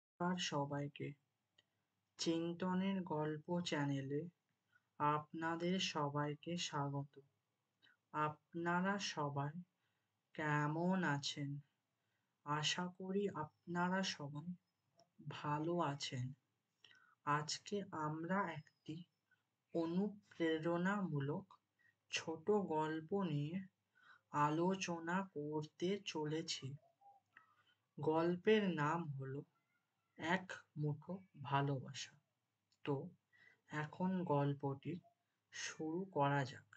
নমস্কার সবাইকে। চিন্তনের গল্প চ্যানেলে আপনাদের সবাইকে স্বাগত। আপনারা সবাই কেমন আছেন? আশা করি আপনারা সবাই ভালো আছেন। আজকে আমরা একটি অনুপ্রেরণামূলক ছোট গল্প নিয়ে আলোচনা করতে চলেছি। গল্পের নাম হলো এক মুঠো ভালোবাসা। তো এখন গল্পটি শুরু করা যাক।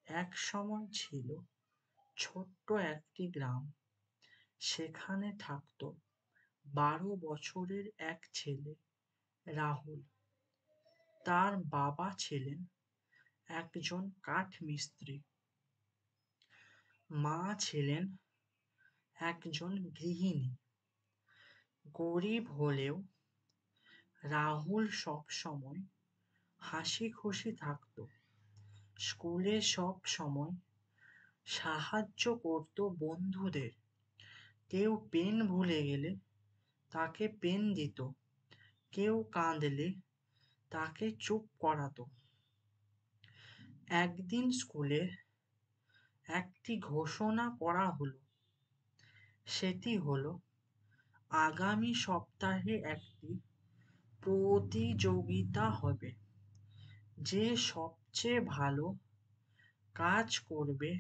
এক সময় ছিল ছোট্ট একটি গ্রাম। সেখানে থাকতো 12 বছরের এক ছেলে, রাহুল। তার বাবা ছিলেন একজন কাঠমিস্ত্রি, মা ছিলেন একজন গৃহিণী। গরিব হলেও রাহুল সবসময় হাসি খুশি থাকতো। স্কুলে সব সময় সাহায্য করত বন্ধুদের। কেউ পেন ভুলে গেলে তাকে পেন দিত, কেউ কাঁদলে তাকে চুপ করাতো। একদিন স্কুলে একটি ঘোষণা করা হলো। সেটি হলো আগামী সপ্তাহে একটি প্রতিযোগিতা হবে। যে সবচেয়ে ভালো কাজ করবে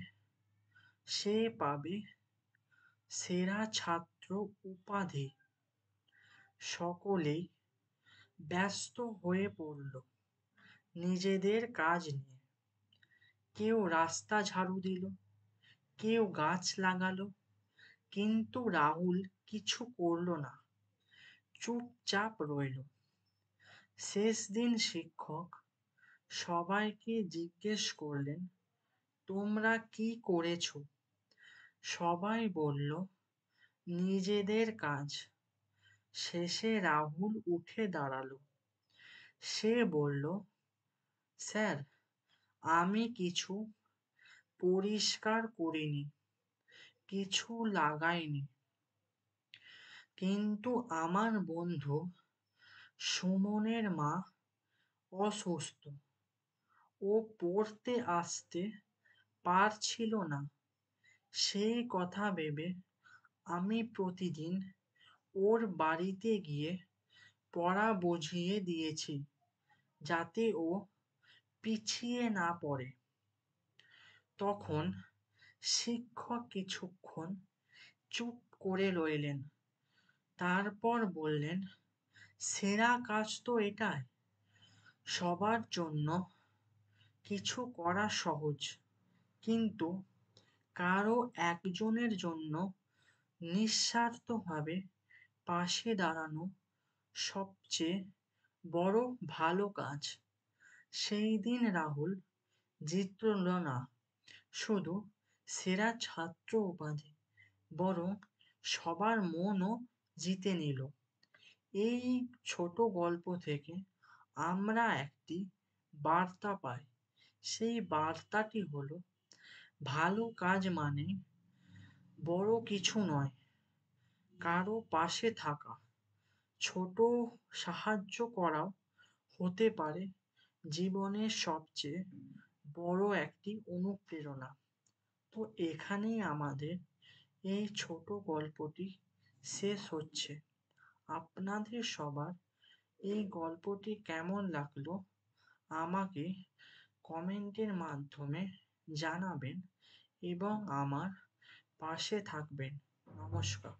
সে পাবে সেরা ছাত্র উপাধি। সকলেই ব্যস্ত হয়ে পড়ল নিজেদের কাজ নিয়ে। কেউ রাস্তা ঝাড়ু দিল, কেউ গাছ লাগালো, কিন্তু রাহুল কিছু করল না, চুপচাপ রইল। শেষ দিন শিক্ষক সবাইকে জিজ্ঞেস করলেন, তোমরা কি করেছো? সবাই বলল নিজেদের কাজ। শেষে রাহুল উঠে দাঁড়ালো। সে বলল, স্যার, আমি কিছু পরিষ্কার করিনি, কিছু লাগাইনি, কিন্তু আমার বন্ধু সুমনের মা অসুস্থ। ও পড়তে আসতে পারছিল না। সেই কথা ভেবে আমি প্রতিদিন ওর বাড়িতে গিয়ে পড়া বুঝিয়ে দিয়েছি, যাতে ও পিছিয়ে না পড়ে। তখন শিক্ষক কিছুক্ষণ চুপ করে রইলেন। তারপর বললেন, সেরা কাজ তো এটাই। সবার জন্য কিছু করা সহজ, কিন্তু কারো একজনের জন্য নিঃস্বার্থভাবে পাশে দাঁড়ানো সবচেয়ে বড় ভালো কাজ। সেই দিন রাহুল জিতল না শুধু সেরা ছাত্র উপাধি, বরং সবার মনও জিতে নিল। এই ছোট গল্প থেকে আমরা একটি বার্তা পাই। সেই বার্তাটি হলো, ভালো কাজ মানে বড় কিছু নয়, কারো পাশে থাকা। ছোট সাহায্য করাও হতে পারে জীবনের সবচেয়ে বড় একটি অনুপ্রেরণা। তো এখানেই আমাদের এই ছোট গল্পটি শেষ হচ্ছে। আপনাদের সবার এই গল্পটি কেমন লাগলো আমাকে কমেন্টের মাধ্যমে জানাবেন এবং আমার পাশে থাকবেন। নমস্কার।